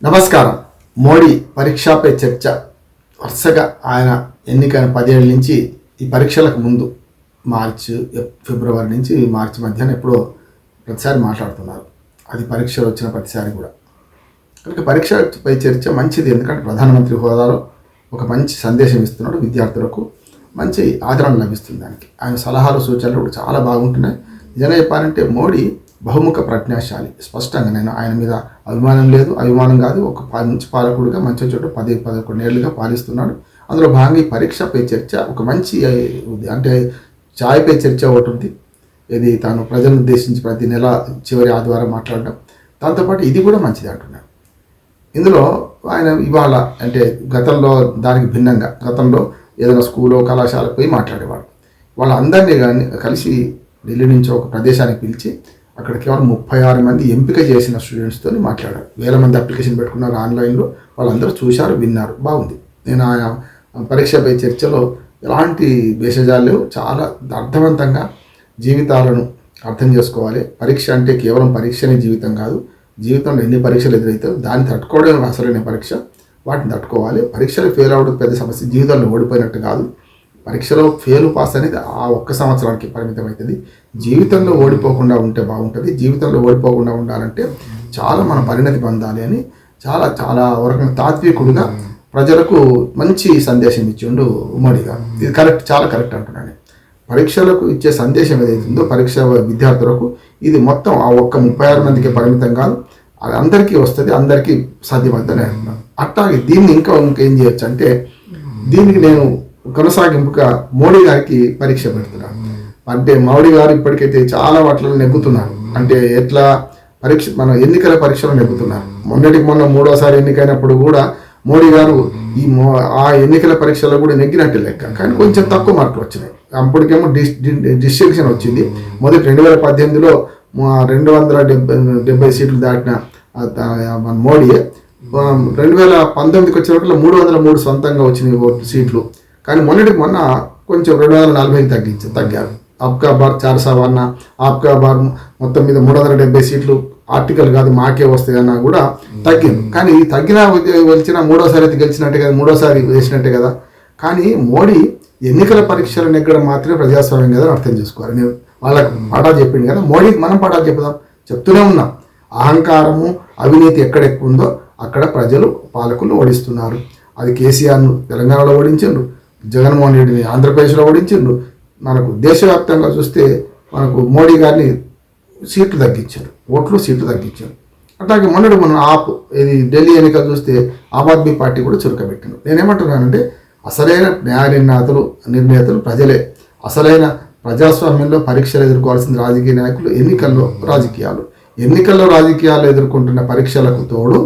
నమస్కారం. మోడీ పరీక్షపై చర్చ వరుసగా ఆయన ఎన్నికైన 10 ఏళ్ళ నుంచి ఈ పరీక్షలకు ముందు ఫిబ్రవరి నుంచి మార్చి మధ్యాహ్నం ఎప్పుడో ప్రతిసారి మాట్లాడుతున్నారు. అది పరీక్షలు వచ్చిన ప్రతిసారి కూడా. కనుక పరీక్షపై చర్చ మంచిది, ఎందుకంటే ప్రధానమంత్రి హోదాలో ఒక మంచి సందేశం ఇస్తున్నాడు, విద్యార్థులకు మంచి ఆదరణ లభిస్తుంది. దానికి ఆయన సలహాలు సూచనలు కూడా చాలా బాగుంటున్నాయి. నిజంగా చెప్పాలంటే మోడీ బహుముఖ ప్రజ్ఞాశాలి. స్పష్టంగా నేను ఆయన మీద అభిమానం కాదు, ఒక మంచి పాలకుడిగా మంచి చోట 10-11 ఏళ్ళుగా పాలిస్తున్నాడు. అందులో భాగంగా ఈ పరీక్షపై చర్చ ఒక మంచి, అంటే ఛాయ్పై చర్చ ఒకటి ఉంది, ఇది తాను ప్రజలను ఉద్దేశించి ప్రతి నెల చివరి ఆదివారం మాట్లాడడం. దాంతోపాటు ఇది కూడా మంచిది అంటున్నాను. ఇందులో ఆయన ఇవాళ అంటే గతంలో దానికి భిన్నంగా, గతంలో ఏదైనా స్కూలో కళాశాలకు పోయి మాట్లాడేవాడు. వాళ్ళందరినీ కానీ కలిసి ఢిల్లీ నుంచి ఒక ప్రదేశానికి పిలిచి అక్కడ కేవలం 36 మంది ఎంపిక చేసిన స్టూడెంట్స్తో మాట్లాడారు. వేల మంది అప్లికేషన్ పెట్టుకున్నారు ఆన్లైన్లో, వాళ్ళందరూ చూశారు, విన్నారు, బాగుంది. నేను ఆ పరీక్షపై చర్చలో ఎలాంటి భేషజాలు లేవు, చాలా అర్థవంతంగా జీవితాలను అర్థం చేసుకోవాలి. పరీక్ష అంటే కేవలం పరీక్షనే జీవితం కాదు, జీవితంలో ఎన్ని పరీక్షలు ఎదురైతే దాన్ని తట్టుకోవడం అసలైన పరీక్ష, వాటిని తట్టుకోవాలి. పరీక్షలు ఫెయిల్ అవ్వడం పెద్ద సమస్య, జీవితంలో ఓడిపోయినట్టు కాదు. పరీక్షలో ఫెయిల్ పాస్ అనేది ఆ ఒక్క సంవత్సరానికి పరిమితం అవుతుంది. జీవితంలో ఓడిపోకుండా ఉంటే బాగుంటుంది. జీవితంలో ఓడిపోకుండా ఉండాలంటే చాలా మన పరిణతి పొందాలి అని చాలా చాలా వరకు తాత్వికుడుగా ప్రజలకు మంచి సందేశం ఇచ్చిండు మోడీ గారు. ఇది కరెక్ట్, చాలా కరెక్ట్ అంటున్నాను. పరీక్షలకు ఇచ్చే సందేశం ఏదైతుందో పరీక్ష విద్యార్థులకు ఇది మొత్తం ఆ ఒక్క 36 మందికి పరిమితం కాదు, అది అందరికీ వస్తుంది, అందరికీ సాధ్యమవుతుందని అంటున్నాను. అట్లాగే దీన్ని ఇంకేం చేయొచ్చు అంటే, దీనికి నేను కొనసాగింపుగా మోడీ గారికి పరీక్ష పెడుతున్నాను. అంటే మోడీ గారు ఇప్పటికైతే చాలా వాటిలో నెగ్గుతున్నారు. అంటే ఎట్లా మన ఎన్నికల పరీక్షలో నెగ్గుతున్నారు. మొన్న 3వసారి ఎన్నికైనప్పుడు కూడా మోడీ గారు ఆ ఎన్నికల పరీక్షలో కూడా నెగ్గినట్టు లెక్క, కానీ కొంచెం తక్కువ మార్కులు వచ్చినాయి. అప్పటికేమో డిస్టింక్షన్ వచ్చింది. మొదటి 2018లో 270 సీట్లు దాటిన మోడీ 2019కి వచ్చేవరకు 303 సొంతంగా వచ్చినాయి సీట్లు. కానీ మొన్న కొంచెం 240కి తగ్గారు. అబ్కా బార్ 400 అన్న, ఆప్కా బార్ మొత్తం మీద 370 సీట్లు ఆర్టికల్ కాదు మాకే వస్తాయన్నా కూడా తగ్గింది. కానీ తగ్గిన వచ్చిన 3వసారి అయితే గెలిచినట్టే కదా, 3వసారి వేసినట్టే కదా. కానీ మోడీ ఎన్నికల పరీక్షలు నెగ్గడం మాత్రమే ప్రజాస్వామ్యం కదా అర్థం చేసుకోవాలి. నేను వాళ్ళకి పాఠాలు చెప్పింది కదా, మోడీకి మనం పాఠాలు చెప్తూనే ఉన్నాం. అహంకారము అవినీతి ఎక్కడ ఎక్కువ ఉందో అక్కడ ప్రజలు పాలకులు ఓడిస్తున్నారు. అది కేసీఆర్ను తెలంగాణలో ఓడించిండ్రు, జగన్మోహన్ రెడ్డిని ఆంధ్రప్రదేశ్లో ఓడించిండ్రు. మనకు దేశవ్యాప్తంగా చూస్తే మనకు మోడీ గారిని సీట్లు తగ్గించారు, సీట్లు తగ్గించారు. అట్లాగే మొన్న ఇది ఢిల్లీ ఎన్నికలు చూస్తే ఆమ్ ఆద్మీ పార్టీ కూడా చురుకబెట్టింది. నేనేమంటున్నానంటే అసలైన న్యాయ నిర్ణేతలు ప్రజలే. అసలైన ప్రజాస్వామ్యంలో పరీక్షలు ఎదుర్కోవాల్సిన రాజకీయ నాయకులు ఎన్నికల్లో రాజకీయాలు ఎదుర్కొంటున్న పరీక్షలకు తోడు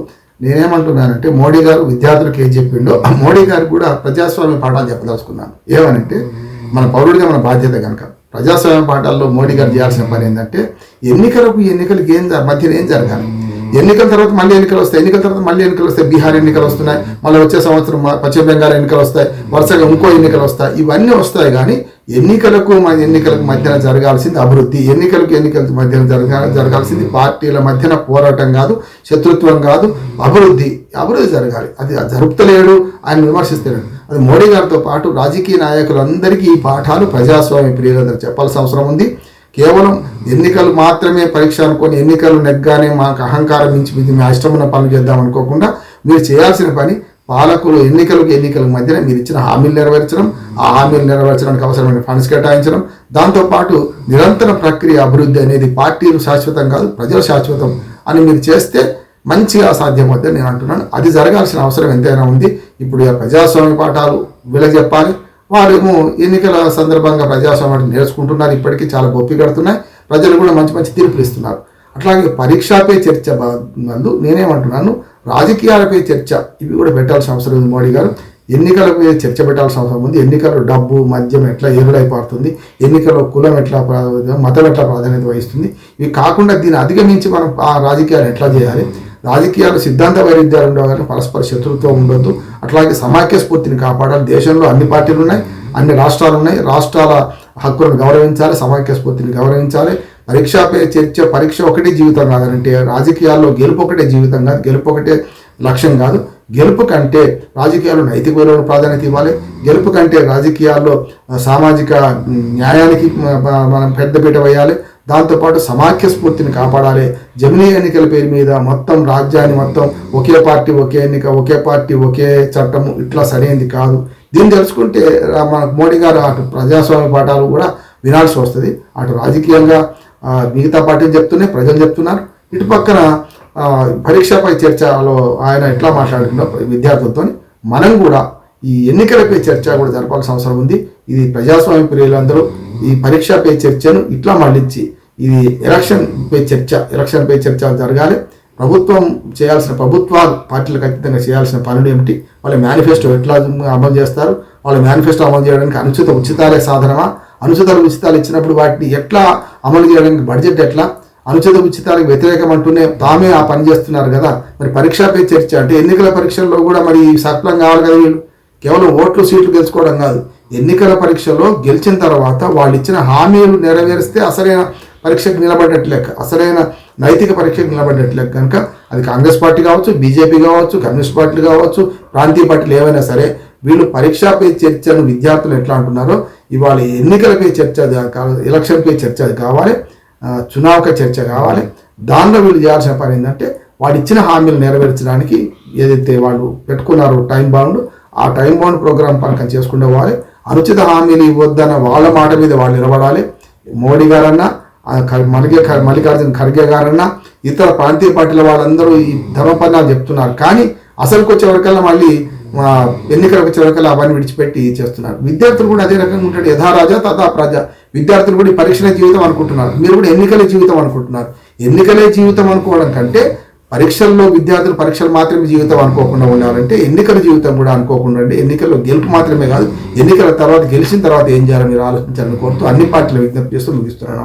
నేనేమంటున్నానంటే మోడీ గారు విద్యార్థులకు ఏం చెప్పిండో మోడీ గారు కూడా ప్రజాస్వామ్య పాఠాలు చెప్పదలుచుకున్నాను. ఏమనంటే మన పౌరుడిగా మన బాధ్యత కనుక ప్రజాస్వామ్య పాఠాల్లో మోడీ గారు చేయాల్సిన పని ఏంటంటే ఎన్నికలకు మధ్యన ఏం జరగాలి, ఎన్నికల తర్వాత మళ్ళీ ఎన్నికలు వస్తాయి, బీహార్ ఎన్నికలు వస్తున్నాయి, మళ్ళీ వచ్చే సంవత్సరం పశ్చిమ బెంగాల్ ఎన్నికలు వస్తాయి, వరుసగా ఇంకో ఎన్నికలు వస్తాయి. ఇవన్నీ వస్తాయి, కానీ ఎన్నికలకు మధ్యన జరగాల్సింది అభివృద్ధి. ఎన్నికలకు మధ్యన జరగాల్సింది పార్టీల మధ్యన పోరాటం కాదు, శత్రుత్వం కాదు, అభివృద్ధి జరగాలి. అది జరుపుతలేడు, ఆయన విమర్శిస్తున్నాడు. అది మోడీ గారితో పాటు రాజకీయ నాయకులందరికీ ఈ పాఠాలు ప్రజాస్వామ్య ప్రియులందరూ చెప్పాల్సిన అవసరం ఉంది. కేవలం ఎన్నికలు మాత్రమే పరీక్ష అనుకొని ఎన్నికలు నెగ్గానే మాకు అహంకారం మించి మేము ఇష్టమైన పనులు చేద్దాం అనుకోకుండా మీరు చేయాల్సిన పని పాలకులు ఎన్నికలకు మధ్యన మీరు ఇచ్చిన హామీలు నెరవేర్చడం, ఆ హామీలు నెరవేర్చడానికి అవసరమైన ఫండ్స్ కేటాయించడం, దాంతోపాటు నిరంతర ప్రక్రియ అభివృద్ధి అనేది పార్టీలు శాశ్వతం కాదు, ప్రజలు శాశ్వతం అని మీరు చేస్తే మంచిగా సాధ్యమవుతుంది నేను అంటున్నాను. అది జరగాల్సిన అవసరం ఎంతైనా ఉంది. ఇప్పుడు ప్రజాస్వామ్య పాఠాలు వీళ్ళకి చెప్పాలి. వారేమో ఎన్నికల సందర్భంగా ప్రజాస్వామ్యాన్ని నేర్చుకుంటున్నారు, ఇప్పటికీ చాలా గొప్పి కడుతున్నాయి, ప్రజలు కూడా మంచి తీర్పులు ఇస్తున్నారు. అట్లాగే పరీక్షపై చర్చ నందు నేనేమంటున్నాను, రాజకీయాలపై చర్చ ఇవి కూడా పెట్టాల్సిన అవసరం ఉంది. మోడీ గారు ఎన్నికలపై చర్చ పెట్టాల్సిన అవసరం ఉంది. ఎన్నికల్లో డబ్బు మద్యం ఎట్లా ఏరులైపోతుంది, ఎన్నికల్లో కులం మతం ఎట్లా ప్రాధాన్యత వహిస్తుంది, ఇవి కాకుండా దీన్ని అధిగమించి మనం ఆ రాజకీయాలు ఎట్లా చేయాలి, రాజకీయాలు సిద్ధాంత వైరుధ్యాలు ఉండవు, పరస్పర శత్రుత్వం ఉండొద్దు. అట్లాగే సమాఖ్య స్ఫూర్తిని కాపాడాలి. దేశంలో అన్ని పార్టీలు ఉన్నాయి, అన్ని రాష్ట్రాలు ఉన్నాయి, రాష్ట్రాల హక్కులను గౌరవించాలి, సమాఖ్య స్ఫూర్తిని గౌరవించాలి. పరీక్ష ఒకటే జీవితం కాదంటే రాజకీయాల్లో గెలుపు ఒకటే జీవితం కాదు, గెలుపు ఒకటే లక్ష్యం కాదు. గెలుపు కంటే రాజకీయాల్లో నైతిక విలువలకు ప్రాధాన్యత ఇవ్వాలి. గెలుపు కంటే రాజకీయాల్లో సామాజిక న్యాయానికి మనం పెద్దపీట వేయాలి. దాంతోపాటు సమాఖ్య స్ఫూర్తిని కాపాడాలి. జమిలీ ఎన్నికల పేరు మీద మొత్తం రాజ్యాన్ని మొత్తం ఒకే పార్టీ ఒకే ఎన్నిక, ఒకే పార్టీ ఒకే చట్టము, ఇట్లా సరైనది కాదు. దీన్ని తెలుసుకుంటే మన మోడీ గారు అటు ప్రజాస్వామ్య పాఠాలు కూడా వినాల్సి వస్తుంది. అటు రాజకీయంగా మిగతా పార్టీలు చెప్తున్నాయి, ప్రజలు చెప్తున్నారు. ఇటు పక్కన పరీక్షపై చర్చలో ఆయన ఎట్లా మాట్లాడుతున్నారు విద్యార్థులతో, మనం కూడా ఈ ఎన్నికలపై చర్చ కూడా జరపాల్సిన అవసరం ఉంది. ఇది ప్రజాస్వామ్య ప్రియులందరూ ఈ పరీక్షపై చర్చను ఇట్లా మళ్ళించి ఇది ఎలక్షన్ పై చర్చ జరగాలి. ప్రభుత్వం చేయాల్సిన ప్రభుత్వాలు పార్టీలు ఖచ్చితంగా చేయాల్సిన పనులు ఏమిటి, వాళ్ళ మేనిఫెస్టో ఎట్లా అమలు చేస్తారు, వాళ్ళ మేనిఫెస్టో అమలు చేయడానికి అనుచిత ఉచితాలే సాధనమా, అనుచిత ఉచితాలు ఇచ్చినప్పుడు వాటిని ఎట్లా అమలు చేయడానికి బడ్జెట్ ఎట్లా, అనుచిత ఉచితాలకు వ్యతిరేకం అంటూనే తామే ఆ పని చేస్తున్నారు కదా. మరి పరీక్షపై చర్చ అంటే ఎన్నికల పరీక్షల్లో కూడా మరి సఫలం కావాలి కదా. వీళ్ళు కేవలం ఓట్లు సీట్లు గెలుచుకోవడం కాదు, ఎన్నికల పరీక్షలో గెలిచిన తర్వాత వాళ్ళు ఇచ్చిన హామీలు నెరవేరిస్తే అసలైన పరీక్షకు నిలబడ్డట్టు లెక్క, అసలైన నైతిక పరీక్షకు నిలబడ్డట్టు లెక్క. కనుక అది కాంగ్రెస్ పార్టీ కావచ్చు, బీజేపీ కావచ్చు, కమ్యూనిస్ట్ పార్టీలు కావచ్చు, ప్రాంతీయ పార్టీలు ఏవైనా సరే, వీళ్ళు పరీక్షపై చర్చను విద్యార్థులు ఎట్లా అంటున్నారో ఇవాళ ఎన్నికలపై చర్చ, ఎలక్షన్పై చర్చ కావాలి, చునావక చర్చ కావాలి. దానిలో వీళ్ళు చేయాల్సిన పని ఏంటంటే వాళ్ళు ఇచ్చిన హామీలు నెరవేర్చడానికి ఏదైతే వాళ్ళు పెట్టుకున్నారో టైం బౌండ్, ఆ టైం బౌండ్ ప్రోగ్రామ్ పని చేసుకుంటే పోవాలి. అనుచిత హామీలు ఇవ్వద్దన్న వాళ్ళ మాట మీద వాళ్ళు నిలబడాలి. మోడీ గారన్నా, మల్లికార్జున ఖర్గే గారన్నా, ఇతర ప్రాంతీయ పార్టీల వాళ్ళందరూ ఈ ధర్మపన్నాలు చెప్తున్నారు. కానీ అసలుకి వచ్చేవరకల్లా మళ్ళీ ఎన్నికలకు వచ్చేవరకల్లా అవన్నీ విడిచిపెట్టి చేస్తున్నారు. విద్యార్థులు కూడా అదే రకంగా ఉంటాడు, యథా రాజా తథా ప్రజ. విద్యార్థులు కూడా పరీక్షలే జీవితం అనుకుంటున్నారు, మీరు కూడా ఎన్నికలే జీవితం అనుకుంటున్నారు. ఎన్నికలే జీవితం అనుకోవడం కంటే పరీక్షల్లో విద్యార్థులు పరీక్షలు మాత్రమే జీవితం అనుకోకుండా ఉండాలంటే ఎన్నికల జీవితం కూడా అనుకోకుండా ఉండి, ఎన్నికల్లో గెలుపు మాత్రమే కాదు, ఎన్నికల తర్వాత గెలిచిన తర్వాత ఏం చేయాలో మీరు ఆలోచించాలని కోరుతూ అన్ని పార్టీలు విజ్ఞప్తి చేస్తూ ముగిస్తున్నాను.